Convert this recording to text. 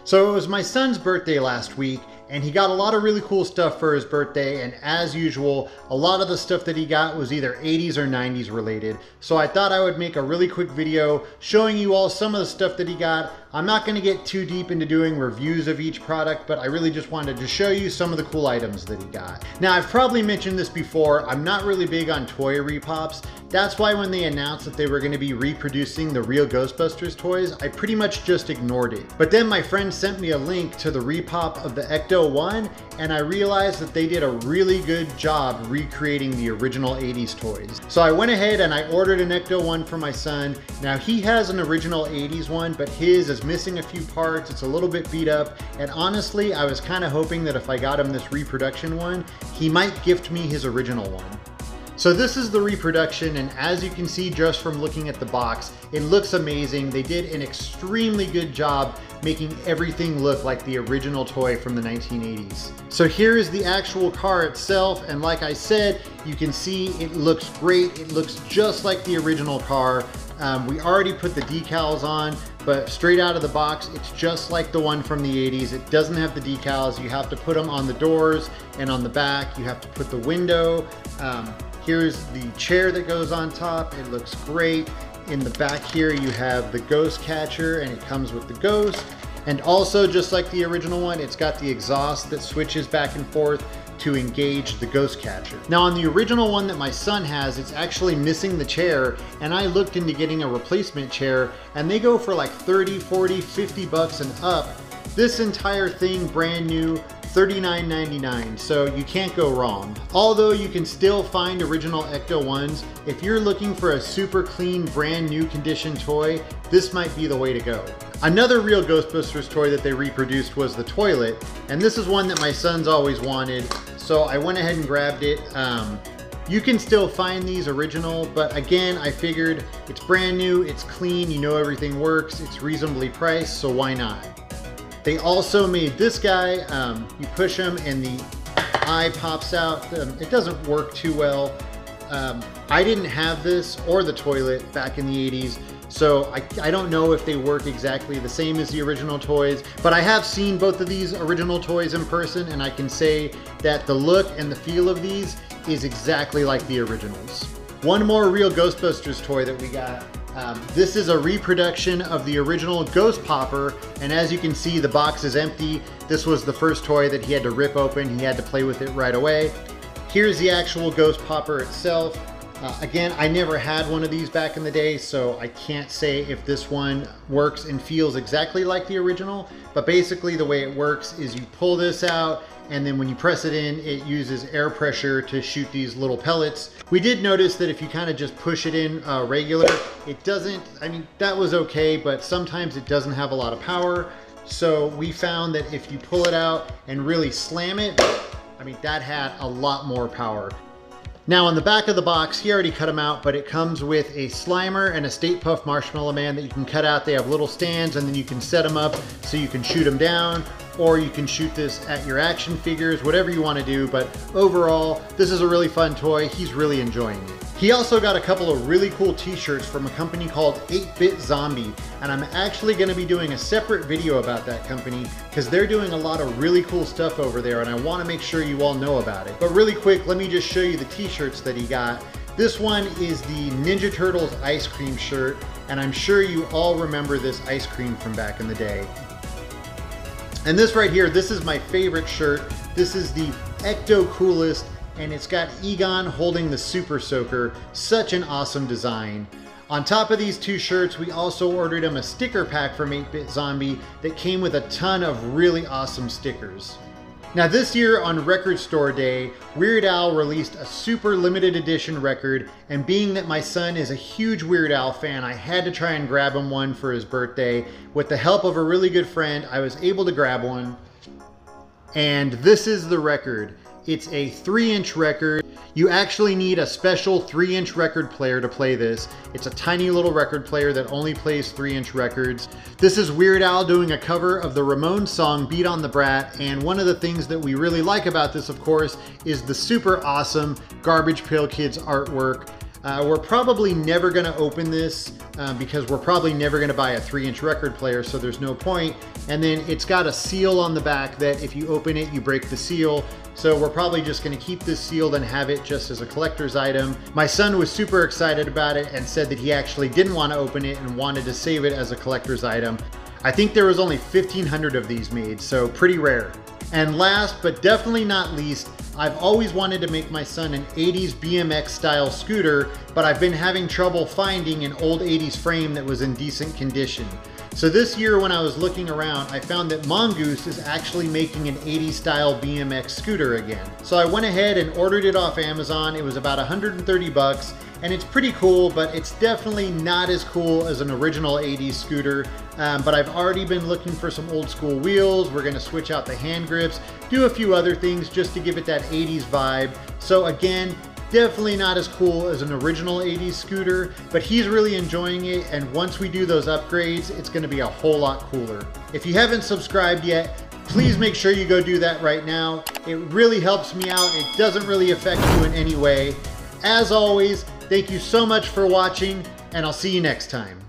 So it was my son's birthday last week, and he got a lot of really cool stuff for his birthday, and as usual, a lot of the stuff that he got was either 80s or 90s related. So I thought I would make a really quick video showing you all some of the stuff that he got. I'm not going to get too deep into doing reviews of each product, but I really just wanted to show you some of the cool items that he got. Now, I've probably mentioned this before, I'm not really big on toy repops. That's why when they announced that they were going to be reproducing the real Ghostbusters toys, I pretty much just ignored it. But then my friend sent me a link to the repop of the Ecto-1, and I realized that they did a really good job recreating the original 80s toys. So I went ahead and I ordered an Ecto-1 for my son. Now he has an original 80s one, but his is missing a few parts, it's a little bit beat up, and honestly I was kind of hoping that if I got him this reproduction one, he might gift me his original one. So this is the reproduction, and as you can see just from looking at the box, it looks amazing. They did an extremely good job making everything look like the original toy from the 1980s. So here is the actual car itself, and like I said, you can see it looks great. It looks just like the original car. We already put the decals on, but straight out of the box, it's just like the one from the 80s. It doesn't have the decals. You have to put them on the doors and on the back. You have to put the window. Here's the chair that goes on top. It looks great. In the back here, you have the ghost catcher, and it comes with the ghost. And also, just like the original one, it's got the exhaust that switches back and forth to engage the ghost catcher. Now on the original one that my son has, it's actually missing the chair, and I looked into getting a replacement chair, and they go for like 30, 40, 50 bucks and up. This entire thing brand new, $39.99, so you can't go wrong. Although you can still find original Ecto-1s, if you're looking for a super clean, brand new condition toy, this might be the way to go. Another real Ghostbusters toy that they reproduced was the toilet, and this is one that my son's always wanted, so I went ahead and grabbed it. You can still find these original, but again, I figured it's brand new, it's clean, you know everything works, it's reasonably priced, so why not? They also made this guy, you push him and the eye pops out. It doesn't work too well. I didn't have this or the toilet back in the 80s, so I don't know if they work exactly the same as the original toys, but I have seen both of these original toys in person, and I can say that the look and the feel of these is exactly like the originals. One more real Ghostbusters toy that we got. This is a reproduction of the original Ghost Popper, and as you can see, the box is empty. This was the first toy that he had to rip open. He had to play with it right away. Here's the actual Ghost Popper itself. Again, I never had one of these back in the day, so I can't say if this one works and feels exactly like the original, but basically the way it works is you pull this out, and then when you press it in, it uses air pressure to shoot these little pellets. We did notice that if you kind of just push it in regular, it doesn't, I mean, that was okay, but sometimes it doesn't have a lot of power. So we found that if you pull it out and really slam it, I mean, that had a lot more power. Now on the back of the box, he already cut them out, but it comes with a Slimer and a Stay Puft Marshmallow Man that you can cut out. They have little stands, and then you can set them up so you can shoot them down, or you can shoot this at your action figures, whatever you want to do. But overall, this is a really fun toy. He's really enjoying it. He also got a couple of really cool t-shirts from a company called 8-Bit Zombie, and I'm actually going to be doing a separate video about that company because they're doing a lot of really cool stuff over there, and I want to make sure you all know about it. But really quick, let me just show you the t-shirts that he got. This one is the Ninja Turtles ice cream shirt, and I'm sure you all remember this ice cream from back in the day. And this right here, this is my favorite shirt. This is the Ecto Coolest, and it's got Egon holding the Super Soaker. Such an awesome design. On top of these two shirts, we also ordered him a sticker pack from 8-Bit Zombie that came with a ton of really awesome stickers. Now this year on Record Store Day, Weird Al released a super limited edition record, and being that my son is a huge Weird Al fan, I had to try and grab him one for his birthday. With the help of a really good friend, I was able to grab one, and this is the record. It's a 3-inch record. You actually need a special 3-inch record player to play this. It's a tiny little record player that only plays 3-inch records. This is Weird Al doing a cover of the Ramones song Beat on the Brat, and one of the things that we really like about this, of course, is the super awesome Garbage Pail Kids artwork. We're probably never going to open this because we're probably never going to buy a 3-inch record player, so there's no point. And then it's got a seal on the back that if you open it, you break the seal. So we're probably just going to keep this sealed and have it just as a collector's item. My son was super excited about it and said that he actually didn't want to open it and wanted to save it as a collector's item. I think there was only 1,500 of these made, so pretty rare. And last but definitely not least, I've always wanted to make my son an 80s BMX style scooter, but I've been having trouble finding an old 80s frame that was in decent condition. So this year when I was looking around, I found that Mongoose is actually making an 80s style BMX scooter again. So I went ahead and ordered it off Amazon. It was about 130 bucks. And it's pretty cool, but it's definitely not as cool as an original 80s scooter. But I've already been looking for some old school wheels. We're gonna switch out the hand grips, do a few other things just to give it that 80s vibe. So again, definitely not as cool as an original 80s scooter, but he's really enjoying it. And once we do those upgrades, it's gonna be a whole lot cooler. If you haven't subscribed yet, please make sure you go do that right now. It really helps me out. It doesn't really affect you in any way. As always, thank you so much for watching, and I'll see you next time.